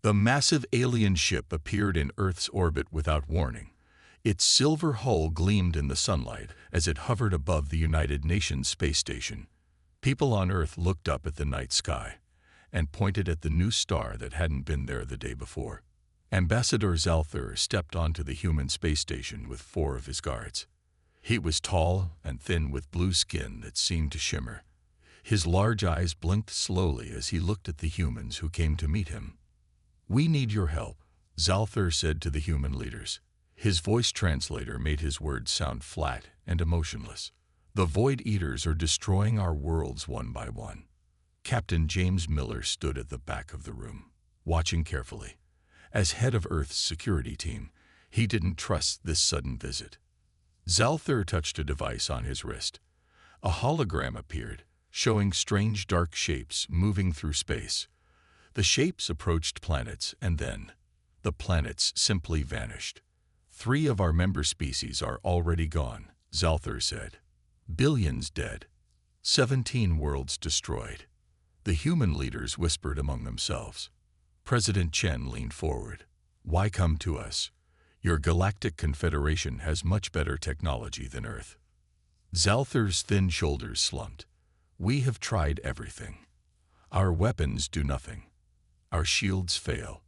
The massive alien ship appeared in Earth's orbit without warning. Its silver hull gleamed in the sunlight as it hovered above the United Nations space station. People on Earth looked up at the night sky and pointed at the new star that hadn't been there the day before. Ambassador Zalthar stepped onto the human space station with 4 of his guards. He was tall and thin with blue skin that seemed to shimmer. His large eyes blinked slowly as he looked at the humans who came to meet him. "We need your help," Zalthar said to the human leaders. His voice translator made his words sound flat and emotionless. "The Void Eaters are destroying our worlds one by one." Captain James Miller stood at the back of the room, watching carefully. As head of Earth's security team, he didn't trust this sudden visit. Zalthar touched a device on his wrist. A hologram appeared, showing strange dark shapes moving through space. The shapes approached planets, and then the planets simply vanished. "3 of our member species are already gone," Zalthar said. "Billions dead. 17 worlds destroyed." The human leaders whispered among themselves. President Chen leaned forward. "Why come to us? Your galactic confederation has much better technology than Earth." Zalthar's thin shoulders slumped. "We have tried everything. Our weapons do nothing. Our shields fail.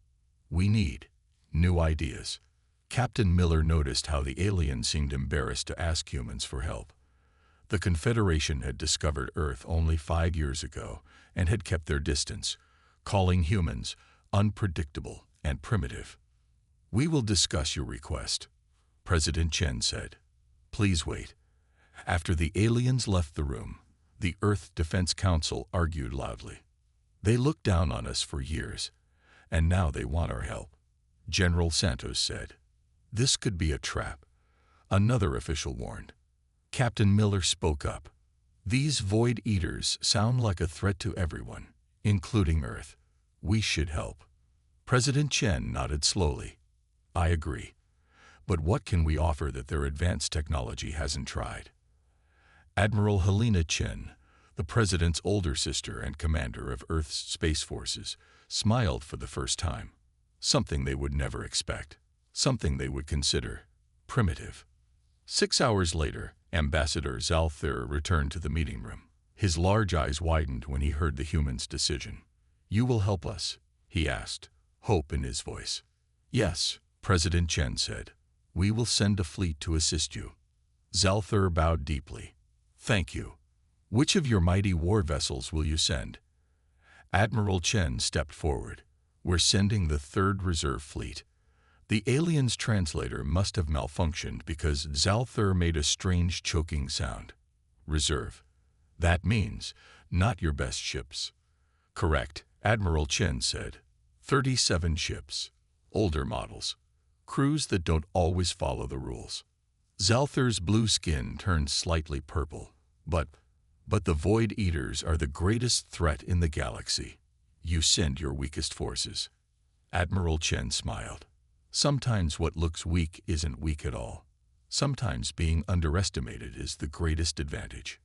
We need new ideas." Captain Miller noticed how the alien seemed embarrassed to ask humans for help. The Confederation had discovered Earth only 5 years ago and had kept their distance, calling humans unpredictable and primitive. "We will discuss your request," President Chen said. "Please wait." After the aliens left the room, the Earth Defense Council argued loudly. "They looked down on us for years, and now they want our help," General Santos said. "This could be a trap," another official warned. Captain Miller spoke up. "These Void Eaters sound like a threat to everyone, including Earth. We should help." President Chen nodded slowly. "I agree. But what can we offer that their advanced technology hasn't tried?" Admiral Helena Chen, the President's older sister and commander of Earth's Space Forces, smiled for the first time. Something they would never expect. Something they would consider primitive. 6 hours later, Ambassador Zalthar returned to the meeting room. His large eyes widened when he heard the human's decision. "You will help us?" he asked, hope in his voice. "Yes," President Chen said. "We will send a fleet to assist you." Zalthar bowed deeply. "Thank you. Which of your mighty war vessels will you send?" Admiral Chen stepped forward. "We're sending the 3rd Reserve Fleet." The alien's translator must have malfunctioned because Zalthar made a strange choking sound. "Reserve. That means not your best ships." "Correct," Admiral Chen said. 37 ships. Older models. Crews that don't always follow the rules." Zalthar's blue skin turned slightly purple. But the Void Eaters are the greatest threat in the galaxy. You send your weakest forces." Admiral Chen smiled. "Sometimes what looks weak isn't weak at all. Sometimes being underestimated is the greatest advantage."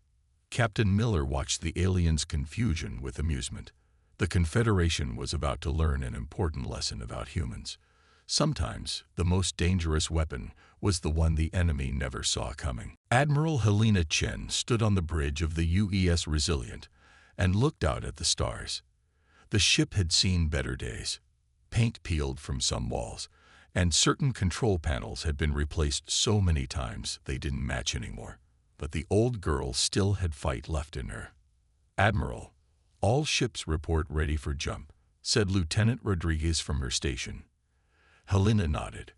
Captain Miller watched the aliens' confusion with amusement. The Confederation was about to learn an important lesson about humans. Sometimes the most dangerous weapon was the one the enemy never saw coming. Admiral Helena Chen stood on the bridge of the UES Resilient and looked out at the stars. The ship had seen better days. Paint peeled from some walls, and certain control panels had been replaced so many times they didn't match anymore. But the old girl still had fight left in her. "Admiral, all ships report ready for jump," said Lieutenant Rodriguez from her station. Helena nodded.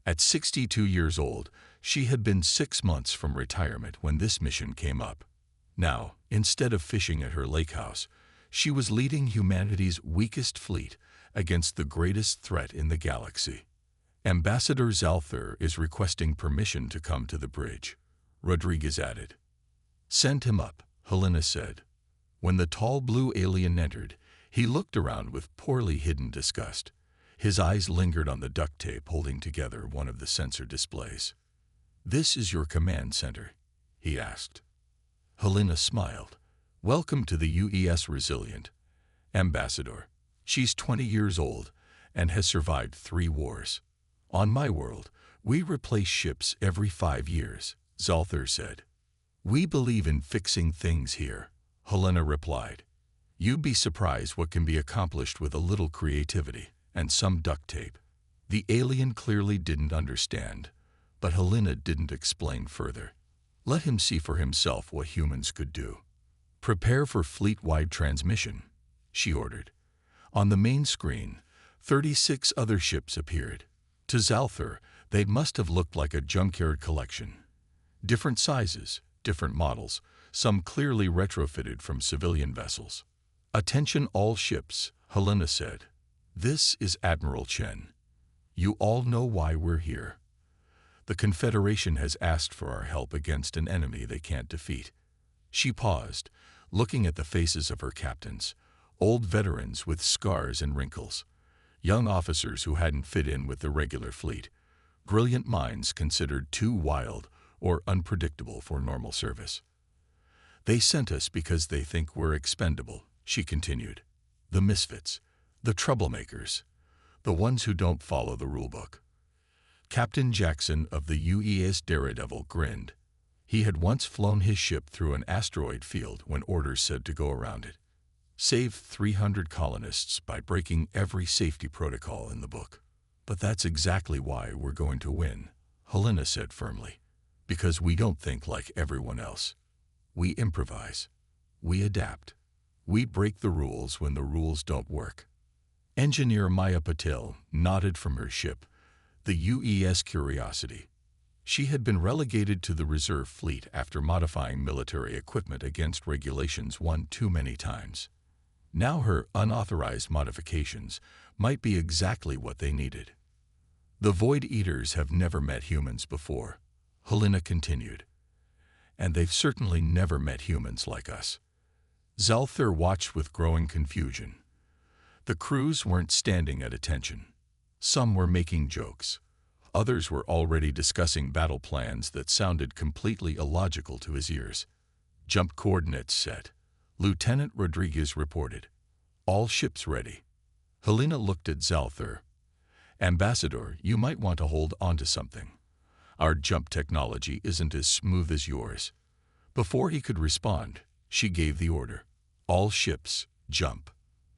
At 62 years old, she had been 6 months from retirement when this mission came up. Now, instead of fishing at her lake house, she was leading humanity's weakest fleet against the greatest threat in the galaxy. "Ambassador Zalthar is requesting permission to come to the bridge," Rodriguez added. "Send him up," Helena said. When the tall blue alien entered, he looked around with poorly hidden disgust. His eyes lingered on the duct tape holding together one of the sensor displays. "This is your command center?" he asked. Helena smiled. "Welcome to the UES Resilient, Ambassador." She's 20 years old and has survived 3 wars. On my world, we replace ships every 5 years, Zalthar said. We believe in fixing things here, Helena replied. You'd be surprised what can be accomplished with a little creativity and some duct tape. The alien clearly didn't understand, but Helena didn't explain further. Let him see for himself what humans could do. Prepare for fleet-wide transmission, she ordered. On the main screen, 36 other ships appeared. To Zalthar, they must have looked like a junkyard collection. Different sizes, different models, some clearly retrofitted from civilian vessels. Attention all ships, Helena said. This is Admiral Chen. You all know why we're here. The Confederation has asked for our help against an enemy they can't defeat. She paused, looking at the faces of her captains, old veterans with scars and wrinkles, young officers who hadn't fit in with the regular fleet, brilliant minds considered too wild or unpredictable for normal service. They sent us because they think we're expendable, she continued. The misfits, the troublemakers, the ones who don't follow the rulebook. Captain Jackson of the UES Daredevil grinned. He had once flown his ship through an asteroid field when orders said to go around it. Saved 300 colonists by breaking every safety protocol in the book. But that's exactly why we're going to win, Helena said firmly. Because we don't think like everyone else. We improvise. We adapt. We break the rules when the rules don't work. Engineer Maya Patel nodded from her ship, the UES Curiosity. She had been relegated to the reserve fleet after modifying military equipment against regulations one too many times. Now her unauthorized modifications might be exactly what they needed. The Void Eaters have never met humans before, Helena continued. And they've certainly never met humans like us. Zalthar watched with growing confusion. The crews weren't standing at attention. Some were making jokes. Others were already discussing battle plans that sounded completely illogical to his ears. Jump coordinates set, Lieutenant Rodriguez reported. All ships ready. Helena looked at Zalthar. Ambassador, you might want to hold on to something. Our jump technology isn't as smooth as yours. Before he could respond, she gave the order. All ships, jump.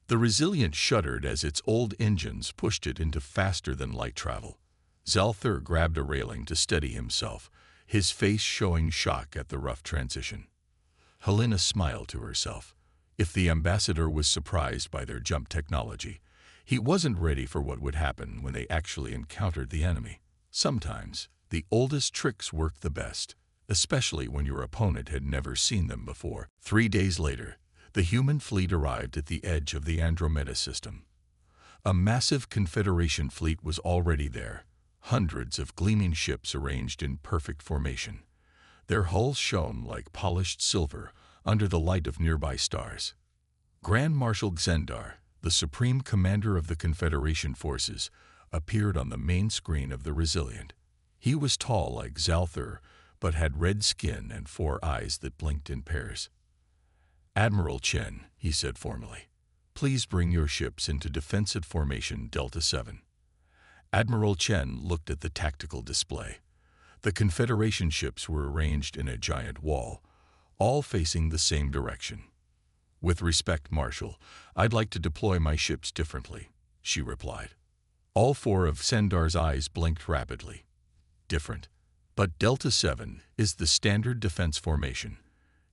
The Resilient shuddered as its old engines pushed it into faster-than-light travel. Zalthar grabbed a railing to steady himself, his face showing shock at the rough transition. Helena smiled to herself. If the ambassador was surprised by their jump technology, he wasn't ready for what would happen when they actually encountered the enemy. Sometimes, the oldest tricks work the best, especially when your opponent had never seen them before. 3 days later, the human fleet arrived at the edge of the Andromeda system. A massive Confederation fleet was already there, hundreds of gleaming ships arranged in perfect formation. Their hulls shone like polished silver under the light of nearby stars. Grand Marshal Xendar, the supreme commander of the Confederation forces, appeared on the main screen of the Resilient. He was tall like Zalthar, but had red skin and 4 eyes that blinked in pairs. Admiral Chen, he said formally, please bring your ships into defensive formation Delta 7. Admiral Chen looked at the tactical display. The Confederation ships were arranged in a giant wall, all facing the same direction. With respect, Marshal, I'd like to deploy my ships differently, she replied. All 4 of Xendar's eyes blinked rapidly. Different. But Delta 7 is the standard defense formation.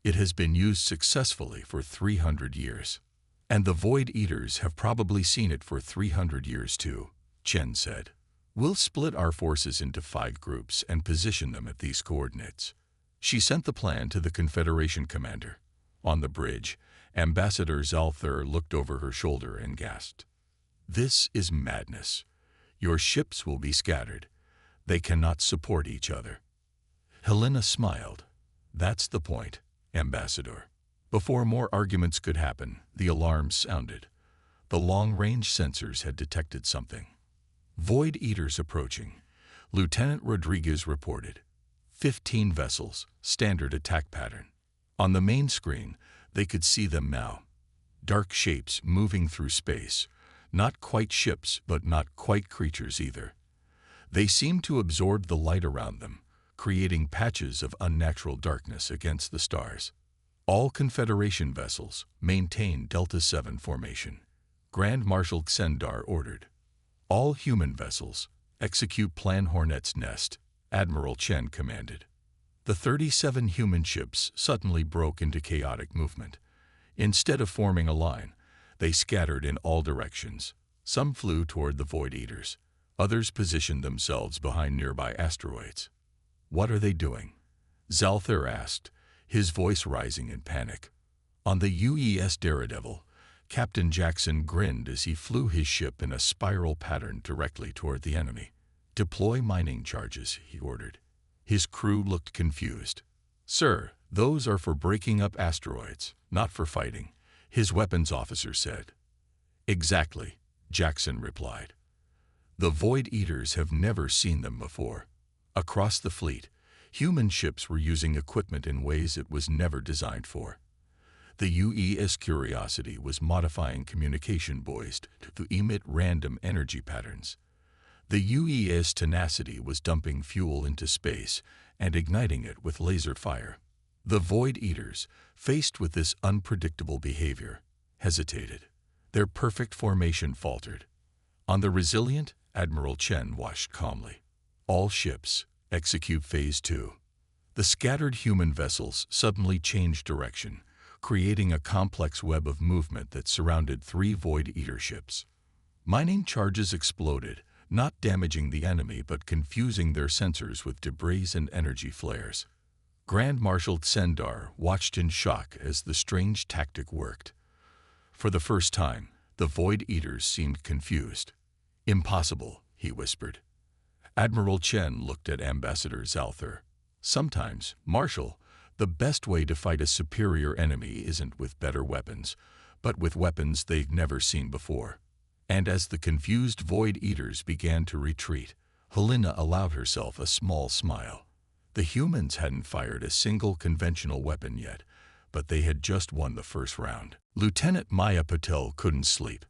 It has been used successfully for 300 years. And the Void Eaters have probably seen it for 300 years too, Chen said. We'll split our forces into 5 groups and position them at these coordinates. She sent the plan to the Confederation commander. On the bridge, Ambassador Zalthar looked over her shoulder and gasped. This is madness. Your ships will be scattered. They cannot support each other. Helena smiled. That's the point, Ambassador. Before more arguments could happen, the alarm sounded. The long-range sensors had detected something. Void Eaters approaching, Lieutenant Rodriguez reported. 15 vessels, standard attack pattern. On the main screen, they could see them now. Dark shapes moving through space, Not quite ships, but not quite creatures either. They seemed to absorb the light around them, creating patches of unnatural darkness against the stars. All Confederation vessels maintain Delta 7 formation. Grand Marshal Xendar ordered. All human vessels execute Plan Hornet's Nest, Admiral Chen commanded. The 37 human ships suddenly broke into chaotic movement. Instead of forming a line, they scattered in all directions. Some flew toward the Void Eaters. Others positioned themselves behind nearby asteroids. "What are they doing?" Zalthar asked, his voice rising in panic. On the UES Daredevil, Captain Jackson grinned as he flew his ship in a spiral pattern directly toward the enemy. "Deploy mining charges," he ordered. His crew looked confused. "Sir, those are for breaking up asteroids, not for fighting," his weapons officer said. "Exactly," Jackson replied. "The Void Eaters have never seen them before." Across the fleet, human ships were using equipment in ways it was never designed for. The UES Curiosity was modifying communication buoys to emit random energy patterns. The UES Tenacity was dumping fuel into space and igniting it with laser fire. The Void Eaters, faced with this unpredictable behavior, hesitated. Their perfect formation faltered. On the Resilient, Admiral Chen watched calmly. "All ships, execute Phase 2. The scattered human vessels suddenly changed direction, creating a complex web of movement that surrounded 3 Void Eater ships. Mining charges exploded, not damaging the enemy but confusing their sensors with debris and energy flares. Grand Marshal Xendar watched in shock as the strange tactic worked. For the first time, the Void Eaters seemed confused. "Impossible," he whispered. Admiral Chen looked at Ambassador Zalthar. "Sometimes, Marshal, the best way to fight a superior enemy isn't with better weapons, but with weapons they've never seen before." And as the confused Void Eaters began to retreat, Helena allowed herself a small smile. The humans hadn't fired a single conventional weapon yet, but they had just won the first round. Lieutenant Maya Patel couldn't sleep.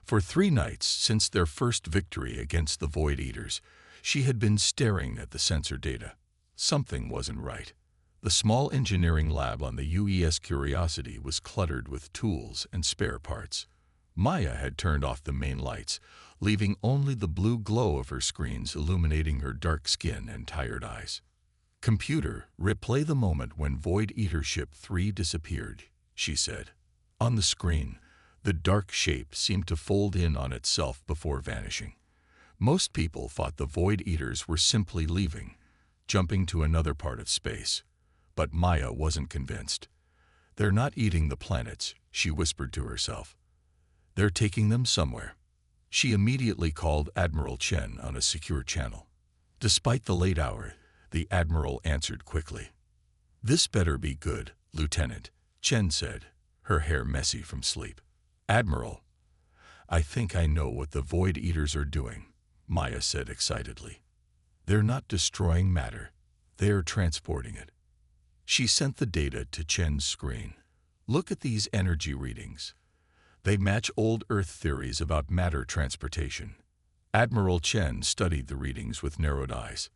For 3 nights since their first victory against the Void Eaters, she had been staring at the sensor data. Something wasn't right. The small engineering lab on the UES Curiosity was cluttered with tools and spare parts. Maya had turned off the main lights, leaving only the blue glow of her screens illuminating her dark skin and tired eyes. "Computer, replay the moment when Void Eater Ship 3 disappeared," she said. On the screen, the dark shape seemed to fold in on itself before vanishing. Most people thought the Void Eaters were simply leaving, jumping to another part of space. But Maya wasn't convinced. "They're not eating the planets," she whispered to herself. "They're taking them somewhere." She immediately called Admiral Chen on a secure channel. Despite the late hour, the Admiral answered quickly. "This better be good, Lieutenant," Chen said, her hair messy from sleep. "Admiral, I think I know what the Void Eaters are doing," Maya said excitedly. "They're not destroying matter, they are transporting it." She sent the data to Chen's screen. "Look at these energy readings. They match old Earth theories about matter transportation." Admiral Chen studied the readings with narrowed eyes.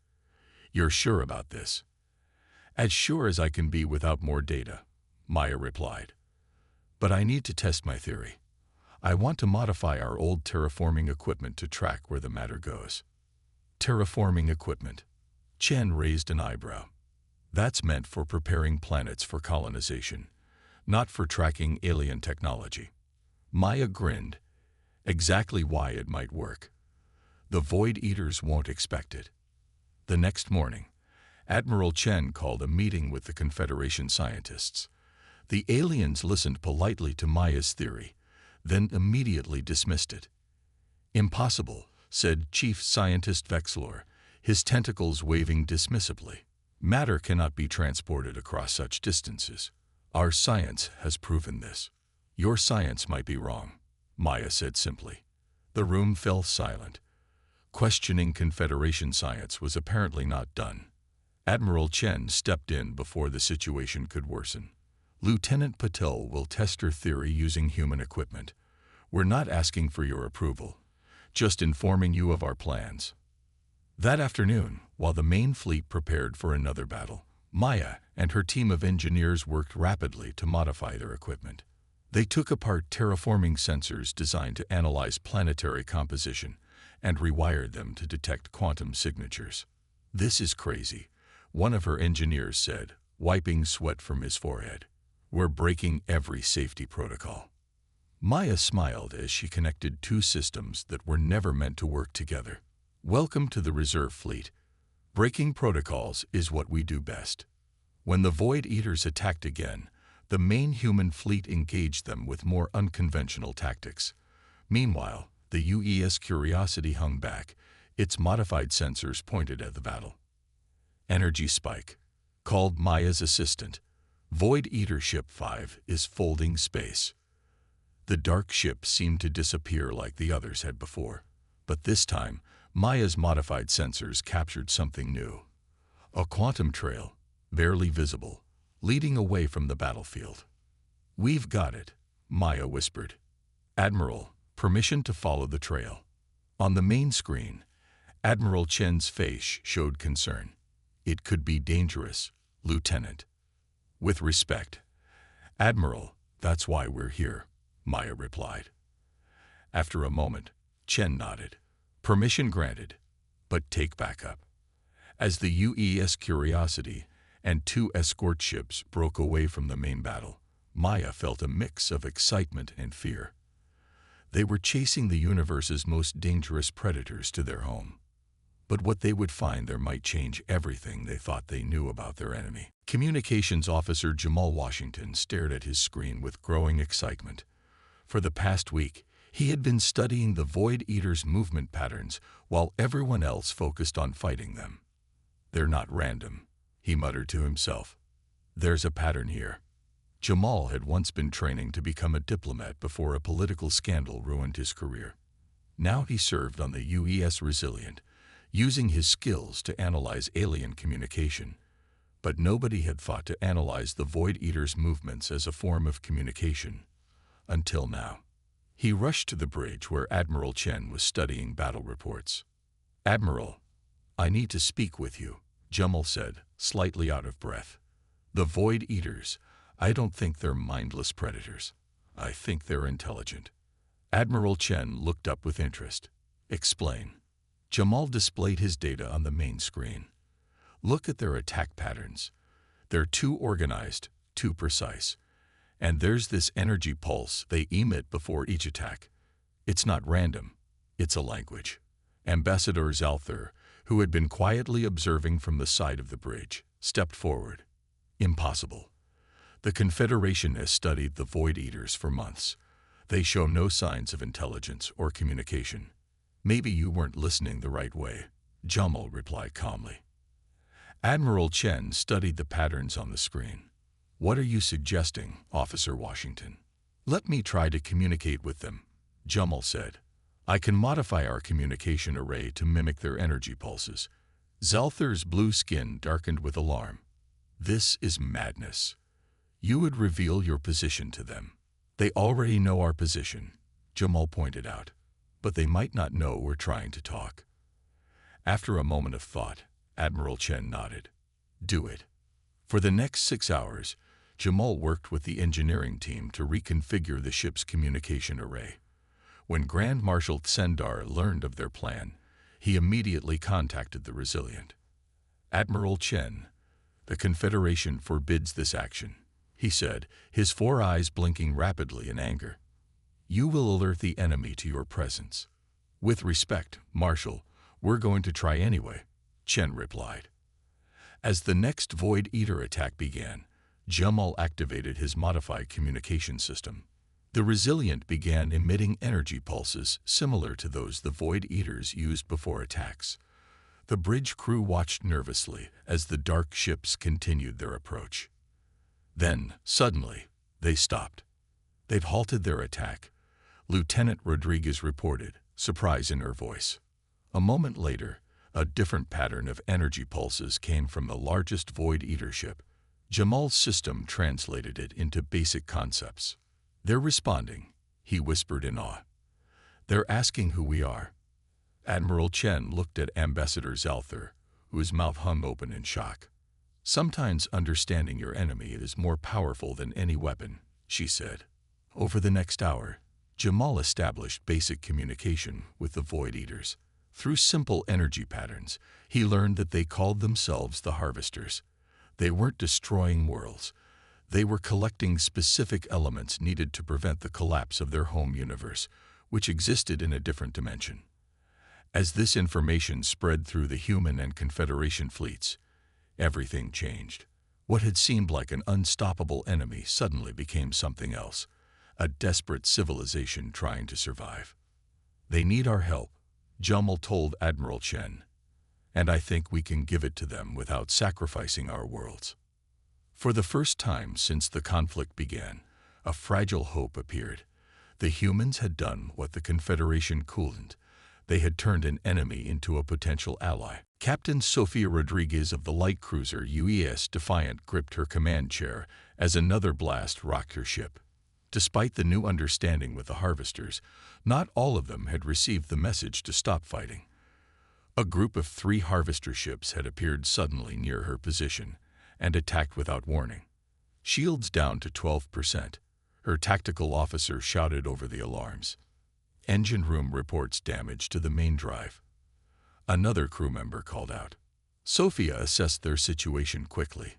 "You're sure about this?" "As sure as I can be without more data," Maya replied. "But I need to test my theory. I want to modify our old terraforming equipment to track where the matter goes." "Terraforming equipment?" Chen raised an eyebrow. "That's meant for preparing planets for colonization, not for tracking alien technology." Maya grinned. "Exactly why it might work. The Void Eaters won't expect it." The next morning, Admiral Chen called a meeting with the Confederation scientists. The aliens listened politely to Maya's theory, then immediately dismissed it. "Impossible," said Chief Scientist Vexlor, his tentacles waving dismissively. "Matter cannot be transported across such distances. Our science has proven this." "Your science might be wrong," Maya said simply. The room fell silent. Questioning Confederation science was apparently not done. Admiral Chen stepped in before the situation could worsen. "Lieutenant Patel will test her theory using human equipment. We're not asking for your approval, just informing you of our plans." That afternoon, while the main fleet prepared for another battle, Maya and her team of engineers worked rapidly to modify their equipment. They took apart terraforming sensors designed to analyze planetary composition and rewired them to detect quantum signatures. "This is crazy," one of her engineers said, wiping sweat from his forehead. "We're breaking every safety protocol." Maya smiled as she connected two systems that were never meant to work together. "Welcome to the reserve fleet. Breaking protocols is what we do best." When the Void Eaters attacked again, the main human fleet engaged them with more unconventional tactics. Meanwhile, the UES Curiosity hung back, its modified sensors pointed at the battle. "Energy spike," called Maya's assistant. "Void Eater Ship 5 is folding space." The dark ship seemed to disappear like the others had before, but this time, Maya's modified sensors captured something new. A quantum trail, barely visible, leading away from the battlefield. "We've got it," Maya whispered. "Admiral, permission to follow the trail." On the main screen, Admiral Chen's face showed concern. "It could be dangerous, Lieutenant." "With respect, Admiral, that's why we're here," Maya replied. After a moment, Chen nodded. "Permission granted, but take backup." As the UES Curiosity and two escort ships broke away from the main battle, Maya felt a mix of excitement and fear. They were chasing the universe's most dangerous predators to their home. But what they would find there might change everything they thought they knew about their enemy. Communications Officer Jamal Washington stared at his screen with growing excitement. For the past week, he had been studying the Void Eaters' movement patterns while everyone else focused on fighting them. "They're not random," he muttered to himself. "There's a pattern here." Jamal had once been training to become a diplomat before a political scandal ruined his career. Now he served on the UES Resilient, using his skills to analyze alien communication. But nobody had thought to analyze the Void Eaters' movements as a form of communication. Until now. He rushed to the bridge where Admiral Chen was studying battle reports. "Admiral, I need to speak with you," Jamal said, slightly out of breath. "The Void Eaters, I don't think they're mindless predators. I think they're intelligent." Admiral Chen looked up with interest. "Explain." Jamal displayed his data on the main screen. "Look at their attack patterns. They're too organized, too precise. And there's this energy pulse they emit before each attack. It's not random. It's a language." Ambassador Zalthar, who had been quietly observing from the side of the bridge, stepped forward. "Impossible. The Confederation has studied the Void Eaters for months. They show no signs of intelligence or communication." "Maybe you weren't listening the right way," Jamal replied calmly. Admiral Chen studied the patterns on the screen. "What are you suggesting, Officer Washington?" "Let me try to communicate with them," Jamal said. "I can modify our communication array to mimic their energy pulses." Zalthar's blue skin darkened with alarm. "This is madness. You would reveal your position to them." "They already know our position," Jamal pointed out. "But they might not know we're trying to talk." After a moment of thought, Admiral Chen nodded. "Do it." For the next 6 hours, Jamal worked with the engineering team to reconfigure the ship's communication array. When Grand Marshal Tsendar learned of their plan, he immediately contacted the Resilient. "Admiral Chen, the Confederation forbids this action," he said, his 4 eyes blinking rapidly in anger. "You will alert the enemy to your presence." "With respect, Marshal, we're going to try anyway," Chen replied. As the next Void Eater attack began, Jamal activated his modified communication system. The Resilient began emitting energy pulses similar to those the Void Eaters used before attacks. The bridge crew watched nervously as the dark ships continued their approach. Then, suddenly, they stopped. "They've halted their attack," Lieutenant Rodriguez reported, surprise in her voice. A moment later, a different pattern of energy pulses came from the largest Void Eater ship. Jamal's system translated it into basic concepts. "They're responding," he whispered in awe. "They're asking who we are." Admiral Chen looked at Ambassador Zalthar, whose mouth hung open in shock. "Sometimes understanding your enemy is more powerful than any weapon," she said. Over the next hour, Jamal established basic communication with the Void Eaters. Through simple energy patterns, he learned that they called themselves the Harvesters. They weren't destroying worlds. They were collecting specific elements needed to prevent the collapse of their home universe, which existed in a different dimension. As this information spread through the human and Confederation fleets, everything changed. What had seemed like an unstoppable enemy suddenly became something else, a desperate civilization trying to survive. "They need our help," Jamal told Admiral Chen, "and I think we can give it to them without sacrificing our worlds." For the first time since the conflict began, a fragile hope appeared. The humans had done what the Confederation couldn't. They had turned an enemy into a potential ally. Captain Sofia Rodriguez of the light cruiser UES Defiant gripped her command chair as another blast rocked her ship. Despite the new understanding with the Harvesters, not all of them had received the message to stop fighting. A group of 3 Harvester ships had appeared suddenly near her position and attacked without warning. Shields down to 12%. Her tactical officer shouted over the alarms. "Engine room reports damage to the main drive." Another crew member called out. Sophia assessed their situation quickly.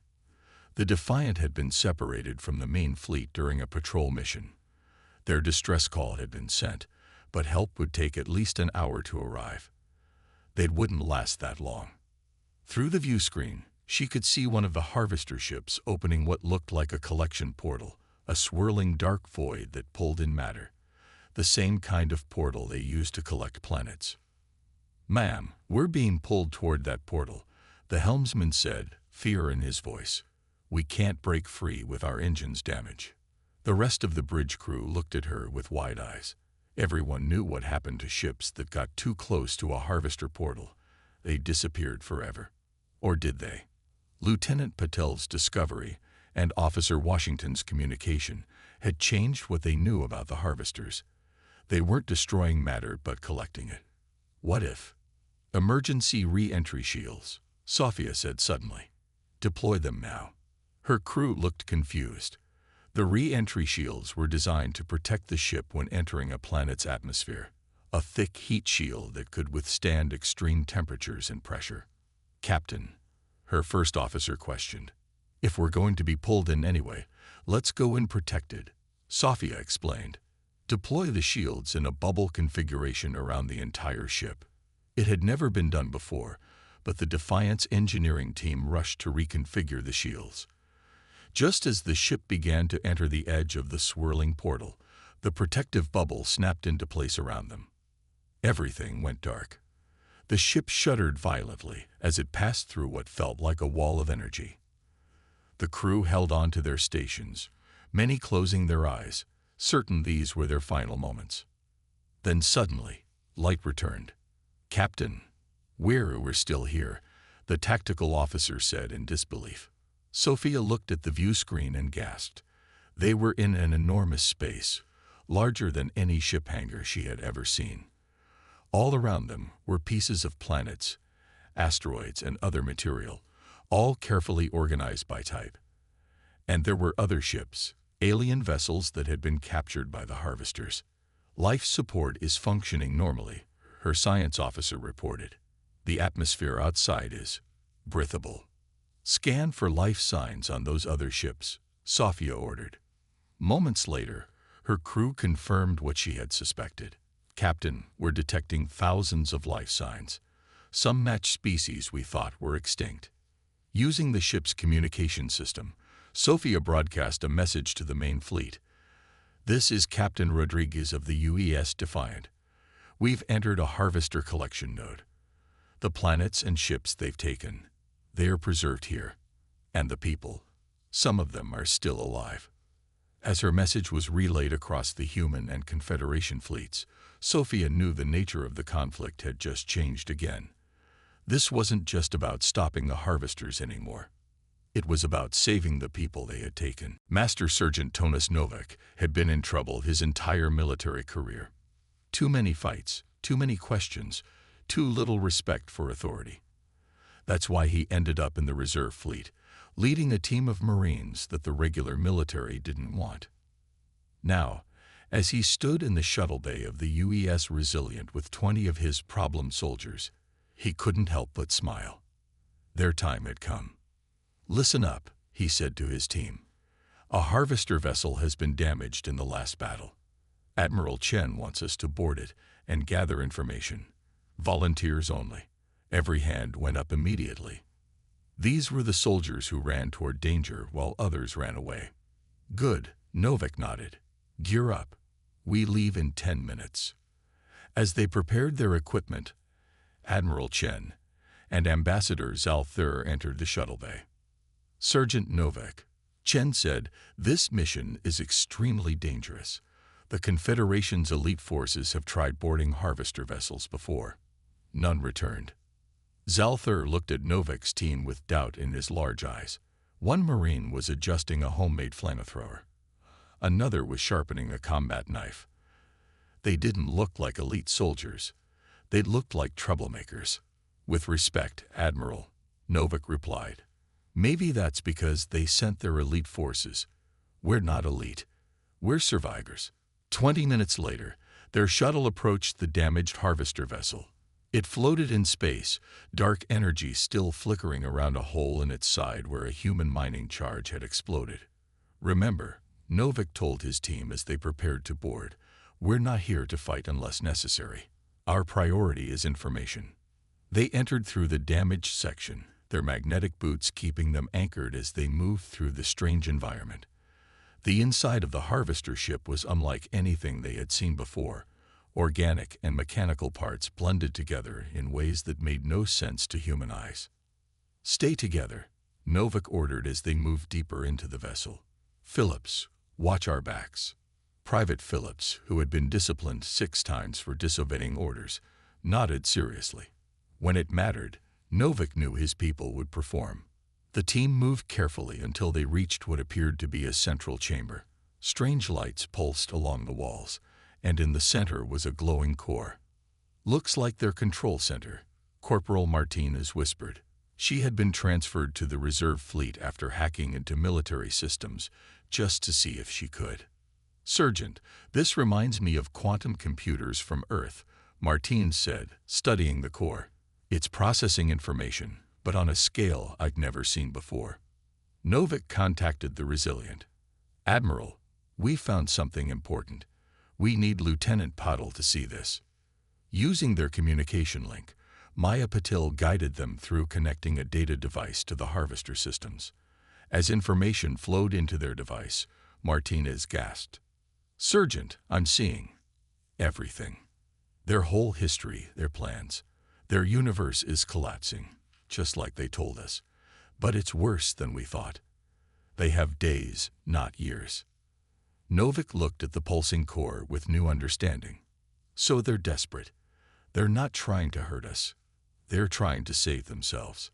The Defiant had been separated from the main fleet during a patrol mission. Their distress call had been sent, but help would take at least an hour to arrive. They wouldn't last that long. Through the view screen, she could see one of the Harvester ships opening what looked like a collection portal, a swirling dark void that pulled in matter, the same kind of portal they used to collect planets. "Ma'am, we're being pulled toward that portal," the helmsman said, fear in his voice. "We can't break free with our engines damaged." The rest of the bridge crew looked at her with wide eyes. Everyone knew what happened to ships that got too close to a Harvester portal. They disappeared forever. Or did they? Lieutenant Patel's discovery and Officer Washington's communication had changed what they knew about the Harvesters. They weren't destroying matter but collecting it. What if? "Emergency re-entry shields," Sophia said suddenly. "Deploy them now." Her crew looked confused. The re-entry shields were designed to protect the ship when entering a planet's atmosphere, a thick heat shield that could withstand extreme temperatures and pressure. "Captain," her first officer questioned, "if we're going to be pulled in anyway, let's go in protected," Sophia explained. "Deploy the shields in a bubble configuration around the entire ship." It had never been done before, but the Defiant's engineering team rushed to reconfigure the shields. Just as the ship began to enter the edge of the swirling portal, the protective bubble snapped into place around them. Everything went dark. The ship shuddered violently as it passed through what felt like a wall of energy. The crew held on to their stations, many closing their eyes, certain these were their final moments. Then suddenly, light returned. "Captain, we're still here," the tactical officer said in disbelief. Sophia looked at the view screen and gasped. They were in an enormous space, larger than any ship hangar she had ever seen. All around them were pieces of planets, asteroids, and other material, all carefully organized by type. And there were other ships, alien vessels that had been captured by the Harvesters. "Life support is functioning normally," her science officer reported. "The atmosphere outside is breathable. Scan for life signs on those other ships," Sophia ordered. Moments later, her crew confirmed what she had suspected. "Captain, we're detecting thousands of life signs. Some match species we thought were extinct." Using the ship's communication system, Sophia broadcast a message to the main fleet. "This is Captain Rodriguez of the UES Defiant. We've entered a Harvester collection node. The planets and ships they've taken, they are preserved here. And the people, some of them are still alive." As her message was relayed across the human and Confederation fleets, Sophia knew the nature of the conflict had just changed again. This wasn't just about stopping the Harvesters anymore. It was about saving the people they had taken. Master Sergeant Tonis Novak had been in trouble his entire military career. Too many fights, too many questions, too little respect for authority. That's why he ended up in the reserve fleet, leading a team of Marines that the regular military didn't want. Now, as he stood in the shuttle bay of the UES Resilient with 20 of his problem soldiers, he couldn't help but smile. Their time had come. "Listen up," he said to his team. "A harvester vessel has been damaged in the last battle. Admiral Chen wants us to board it and gather information. Volunteers only." Every hand went up immediately. These were the soldiers who ran toward danger while others ran away. "Good," Novak nodded. "Gear up. We leave in 10 minutes." As they prepared their equipment, Admiral Chen and Ambassador Zalthur entered the shuttle bay. "Sergeant Novak," Chen said, "this mission is extremely dangerous. The Confederation's elite forces have tried boarding harvester vessels before. None returned." Zalthur looked at Novak's team with doubt in his large eyes. One Marine was adjusting a homemade flamethrower. Another was sharpening a combat knife. They didn't look like elite soldiers. They looked like troublemakers. "With respect, Admiral," Novak replied. "Maybe that's because they sent their elite forces. We're not elite. We're survivors." 20 minutes later, their shuttle approached the damaged harvester vessel. It floated in space, dark energy still flickering around a hole in its side where a human mining charge had exploded. "Remember," Novak told his team as they prepared to board, "we're not here to fight unless necessary. Our priority is information." They entered through the damaged section, their magnetic boots keeping them anchored as they moved through the strange environment. The inside of the harvester ship was unlike anything they had seen before. Organic and mechanical parts blended together in ways that made no sense to human eyes. "Stay together," Novak ordered as they moved deeper into the vessel. "Phillips, watch our backs." Private Phillips, who had been disciplined 6 times for disobeying orders, nodded seriously. When it mattered, Novak knew his people would perform. The team moved carefully until they reached what appeared to be a central chamber. Strange lights pulsed along the walls, and in the center was a glowing core. "Looks like their control center," Corporal Martinez whispered. She had been transferred to the reserve fleet after hacking into military systems, just to see if she could. "Sergeant, this reminds me of quantum computers from Earth," Martinez said, studying the core. "It's processing information, but on a scale I'd never seen before." Novak contacted the Resilient. "Admiral, we found something important. We need Lieutenant Patil to see this." Using their communication link, Maya Patil guided them through connecting a data device to the harvester systems. As information flowed into their device, Martinez gasped. "Sergeant, I'm seeing everything. Their whole history, their plans. Their universe is collapsing, just like they told us. But it's worse than we thought. They have days, not years." Novak looked at the pulsing core with new understanding. "So they're desperate. They're not trying to hurt us. They're trying to save themselves."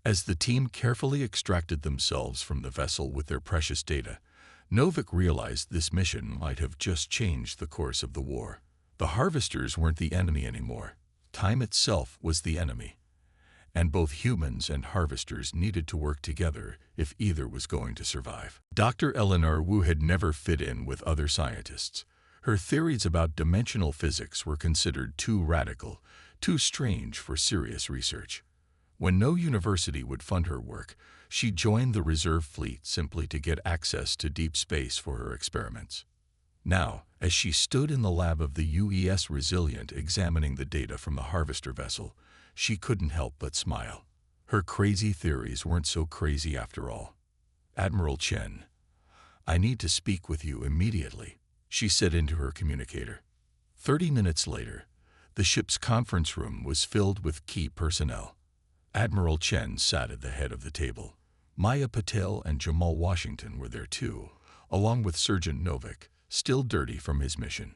As the team carefully extracted themselves from the vessel with their precious data, Novak realized this mission might have just changed the course of the war. The harvesters weren't the enemy anymore. Time itself was the enemy. And both humans and harvesters needed to work together if either was going to survive. Dr. Eleanor Wu had never fit in with other scientists. Her theories about dimensional physics were considered too radical, too strange for serious research. When no university would fund her work, she joined the reserve fleet simply to get access to deep space for her experiments. Now, as she stood in the lab of the UES Resilient examining the data from the harvester vessel, she couldn't help but smile. Her crazy theories weren't so crazy after all. "Admiral Chen, I need to speak with you immediately," she said into her communicator. 30 minutes later, the ship's conference room was filled with key personnel. Admiral Chen sat at the head of the table. Maya Patel and Jamal Washington were there too, along with Sergeant Novak, still dirty from his mission.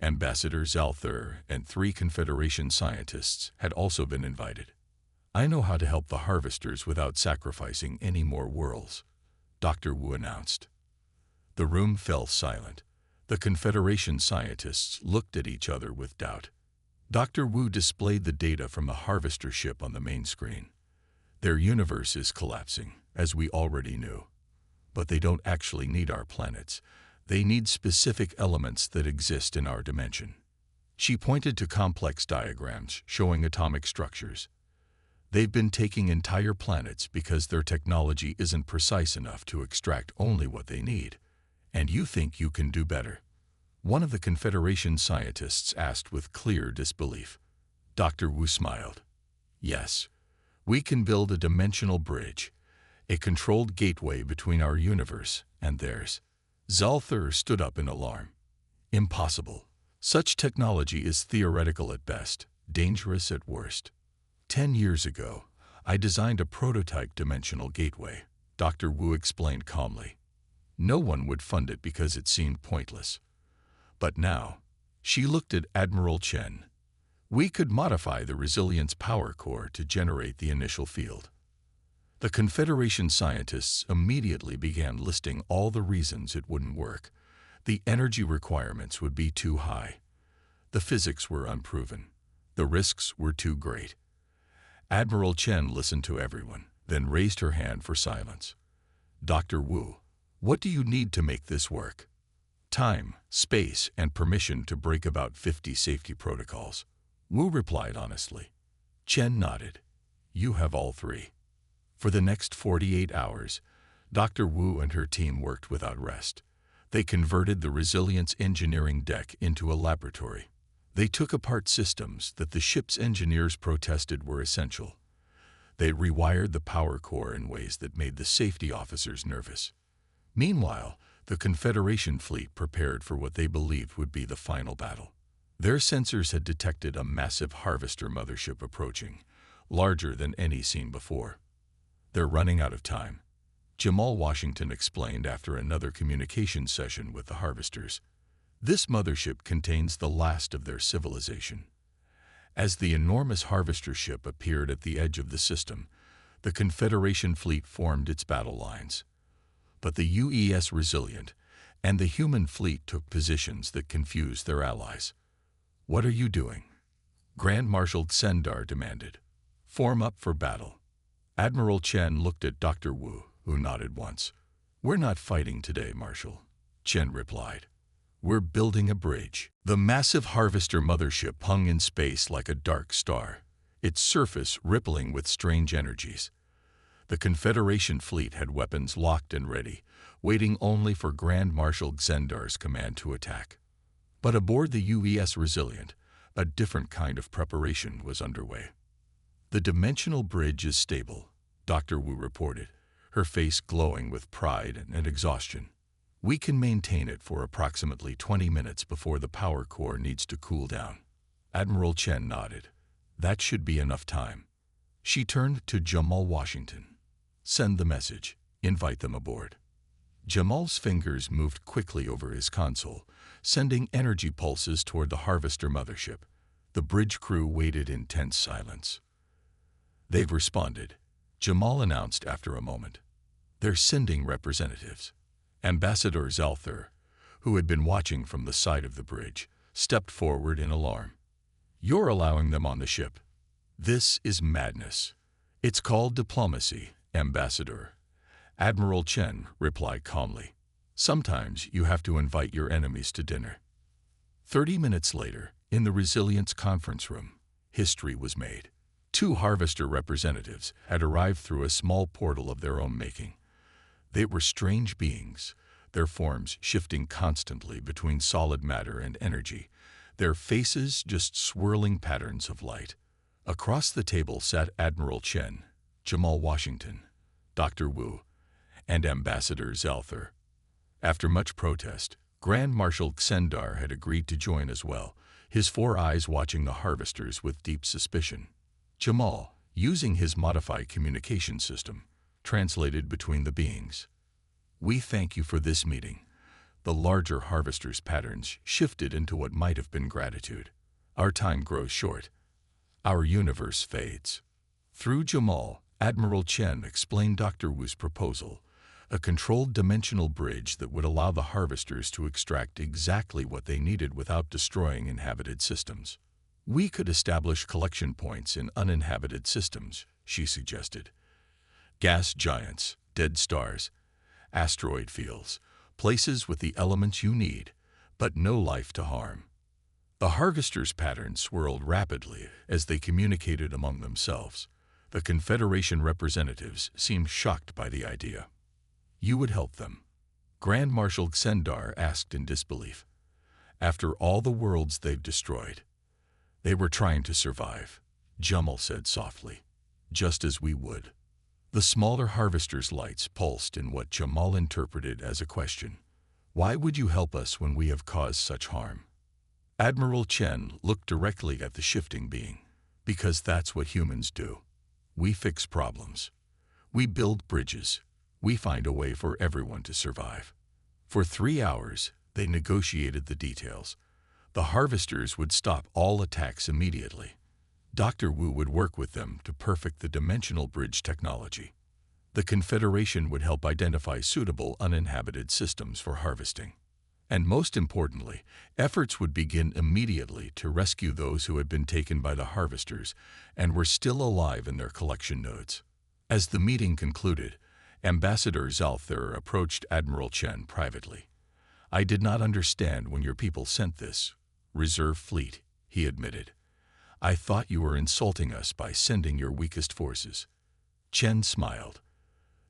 Ambassador Zalthur and 3 Confederation scientists had also been invited. I know how to help the harvesters without sacrificing any more worlds, Dr. Wu announced. The room fell silent. The Confederation scientists looked at each other with doubt. Dr. Wu displayed the data from the harvester ship on the main screen. Their universe is collapsing, as we already knew. But they don't actually need our planets. They need specific elements that exist in our dimension. She pointed to complex diagrams showing atomic structures. They've been taking entire planets because their technology isn't precise enough to extract only what they need. And you think you can do better? One of the Confederation scientists asked with clear disbelief. Dr. Wu smiled. Yes, we can build a dimensional bridge, a controlled gateway between our universe and theirs. Zalthar stood up in alarm. Impossible. Such technology is theoretical at best, dangerous at worst. 10 years ago, I designed a prototype dimensional gateway, Dr. Wu explained calmly. No one would fund it because it seemed pointless. But now, she looked at Admiral Chen. We could modify the resilience power core to generate the initial field. The Confederation scientists immediately began listing all the reasons it wouldn't work. The energy requirements would be too high. The physics were unproven. The risks were too great. Admiral Chen listened to everyone, then raised her hand for silence. Dr. Wu, what do you need to make this work? Time, space, and permission to break about 50 safety protocols. Wu replied honestly. Chen nodded. You have all three. For the next 48 hours, Dr. Wu and her team worked without rest. They converted the resilience engineering deck into a laboratory. They took apart systems that the ship's engineers protested were essential. They rewired the power core in ways that made the safety officers nervous. Meanwhile, the Confederation fleet prepared for what they believed would be the final battle. Their sensors had detected a massive harvester mothership approaching, larger than any seen before. They're running out of time, Jamal Washington explained after another communication session with the harvesters. This mothership contains the last of their civilization. As the enormous harvester ship appeared at the edge of the system, the Confederation fleet formed its battle lines. But the UES Resilient and the human fleet took positions that confused their allies. What are you doing? Grand Marshal Xendar demanded. Form up for battle. Admiral Chen looked at Dr. Wu, who nodded once. We're not fighting today, Marshal, Chen replied. We're building a bridge. The massive harvester mothership hung in space like a dark star, its surface rippling with strange energies. The Confederation fleet had weapons locked and ready, waiting only for Grand Marshal Xendar's command to attack. But aboard the UES Resilient, a different kind of preparation was underway. The dimensional bridge is stable, Dr. Wu reported, her face glowing with pride and exhaustion. We can maintain it for approximately 20 minutes before the power core needs to cool down. Admiral Chen nodded. That should be enough time. She turned to Jamal Washington. Send the message. Invite them aboard. Jamal's fingers moved quickly over his console, sending energy pulses toward the harvester mothership. The bridge crew waited in tense silence. They've responded, Jamal announced after a moment. They're sending representatives. Ambassador Zalthar, who had been watching from the side of the bridge, stepped forward in alarm. You're allowing them on the ship. This is madness. It's called diplomacy, Ambassador. Admiral Chen replied calmly. Sometimes you have to invite your enemies to dinner. 30 minutes later, in the Resilience conference room, history was made. 2 harvester representatives had arrived through a small portal of their own making. They were strange beings, their forms shifting constantly between solid matter and energy, their faces just swirling patterns of light. Across the table sat Admiral Chen, Jamal Washington, Dr. Wu, and Ambassador Zalthar. After much protest, Grand Marshal Xendar had agreed to join as well, his 4 eyes watching the harvesters with deep suspicion. Jamal, using his modified communication system, translated between the beings. We thank you for this meeting. The larger harvester's patterns shifted into what might have been gratitude. Our time grows short. Our universe fades. Through Jamal, Admiral Chen explained Dr. Wu's proposal, a controlled dimensional bridge that would allow the harvesters to extract exactly what they needed without destroying inhabited systems. We could establish collection points in uninhabited systems, she suggested. Gas giants, dead stars, asteroid fields, places with the elements you need, but no life to harm. The harvesters' patterns swirled rapidly as they communicated among themselves. The Confederation representatives seemed shocked by the idea. You would help them? Grand Marshal Xendar asked in disbelief. After all the worlds they've destroyed. They were trying to survive, Jamal said softly, just as we would. The smaller harvesters' lights pulsed in what Jamal interpreted as a question. Why would you help us when we have caused such harm? Admiral Chen looked directly at the shifting being. Because that's what humans do. We fix problems. We build bridges. We find a way for everyone to survive. For 3 hours, they negotiated the details. The harvesters would stop all attacks immediately. Dr. Wu would work with them to perfect the dimensional bridge technology. The Confederation would help identify suitable uninhabited systems for harvesting. And most importantly, efforts would begin immediately to rescue those who had been taken by the harvesters and were still alive in their collection nodes. As the meeting concluded, Ambassador Zalthar approached Admiral Chen privately. I did not understand when your people sent this reserve fleet, he admitted. I thought you were insulting us by sending your weakest forces. Chen smiled.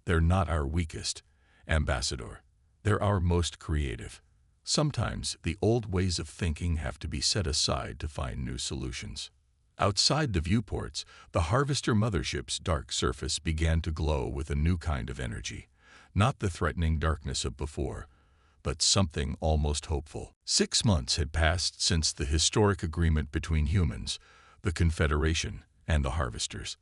They're not our weakest, Ambassador. They're our most creative. Sometimes the old ways of thinking have to be set aside to find new solutions. Outside the viewports, the harvester mothership's dark surface began to glow with a new kind of energy. Not the threatening darkness of before, but something almost hopeful. 6 months had passed since the historic agreement between humans, the Confederation, and the harvesters.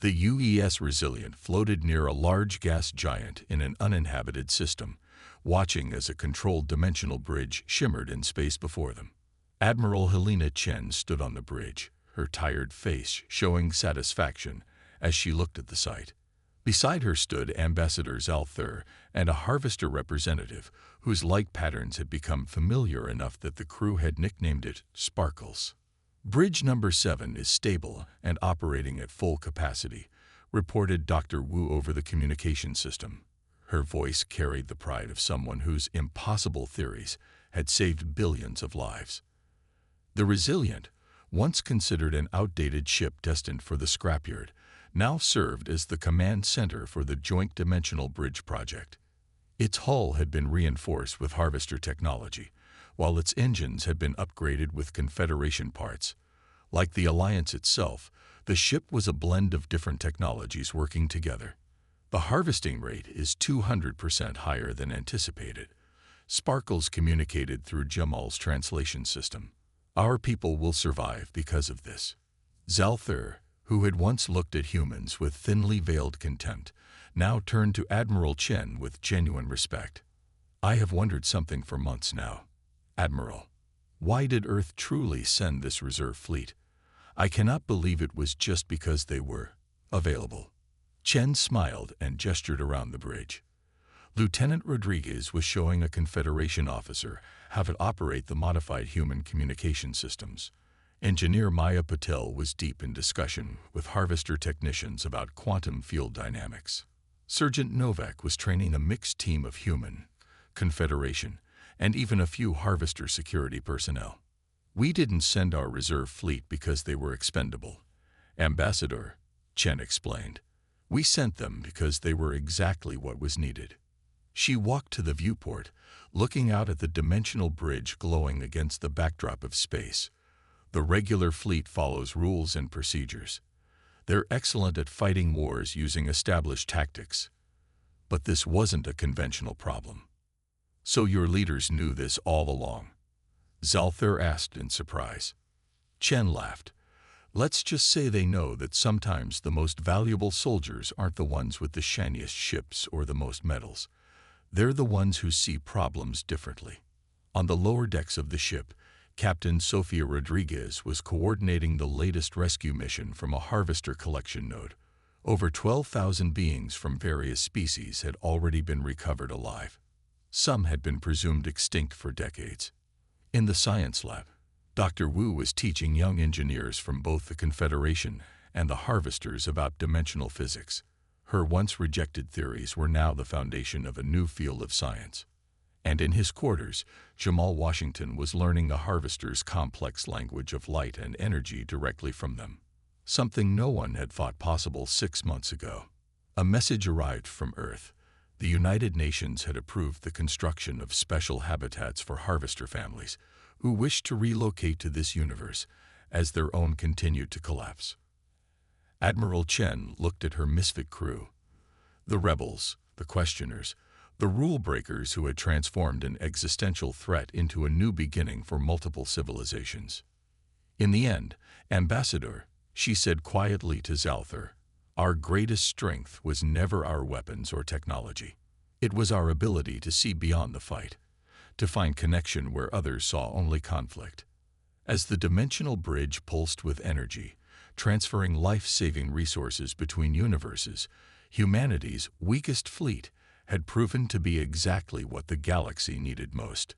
The UES Resilient floated near a large gas giant in an uninhabited system, watching as a controlled dimensional bridge shimmered in space before them. Admiral Helena Chen stood on the bridge, her tired face showing satisfaction as she looked at the site. Beside her stood Ambassador Zalthar and a harvester representative whose light patterns had become familiar enough that the crew had nicknamed it Sparkles. Bridge number 7 is stable and operating at full capacity, reported Dr. Wu over the communication system. Her voice carried the pride of someone whose impossible theories had saved billions of lives. The Resilient, once considered an outdated ship destined for the scrapyard, now served as the command center for the Joint Dimensional Bridge project. Its hull had been reinforced with harvester technology, while its engines had been upgraded with Confederation parts. Like the Alliance itself, the ship was a blend of different technologies working together. The harvesting rate is 200% higher than anticipated. Sparkles communicated through Jamal's translation system. Our people will survive because of this. Zalthar, who had once looked at humans with thinly veiled contempt, now turned to Admiral Chen with genuine respect. I have wondered something for months now. Admiral, why did Earth truly send this reserve fleet? I cannot believe it was just because they were available. Chen smiled and gestured around the bridge. Lieutenant Rodriguez was showing a Confederation officer how to operate the modified human communication systems. Engineer Maya Patel was deep in discussion with harvester technicians about quantum field dynamics. Sergeant Novak was training a mixed team of human, Confederation, and even a few harvester security personnel. We didn't send our reserve fleet because they were expendable. Ambassador, Chen explained. We sent them because they were exactly what was needed. She walked to the viewport, looking out at the dimensional bridge glowing against the backdrop of space. The regular fleet follows rules and procedures. They're excellent at fighting wars using established tactics. But this wasn't a conventional problem. So your leaders knew this all along? Zalthar asked in surprise. Chen laughed. Let's just say they know that sometimes the most valuable soldiers aren't the ones with the shiniest ships or the most medals. They're the ones who see problems differently. On the lower decks of the ship, Captain Sofia Rodriguez was coordinating the latest rescue mission from a harvester collection node. Over 12,000 beings from various species had already been recovered alive. Some had been presumed extinct for decades. In the science lab, Dr. Wu was teaching young engineers from both the Confederation and the harvesters about dimensional physics. Her once rejected theories were now the foundation of a new field of science. And in his quarters, Jamal Washington was learning the harvesters' complex language of light and energy directly from them. Something no one had thought possible 6 months ago. A message arrived from Earth. The United Nations had approved the construction of special habitats for harvester families who wished to relocate to this universe as their own continued to collapse. Admiral Chen looked at her misfit crew. The rebels, the questioners, the rule breakers who had transformed an existential threat into a new beginning for multiple civilizations. In the end, Ambassador, she said quietly to Zalthar, our greatest strength was never our weapons or technology. It was our ability to see beyond the fight, to find connection where others saw only conflict. As the dimensional bridge pulsed with energy, transferring life-saving resources between universes, humanity's weakest fleet had proven to be exactly what the galaxy needed most.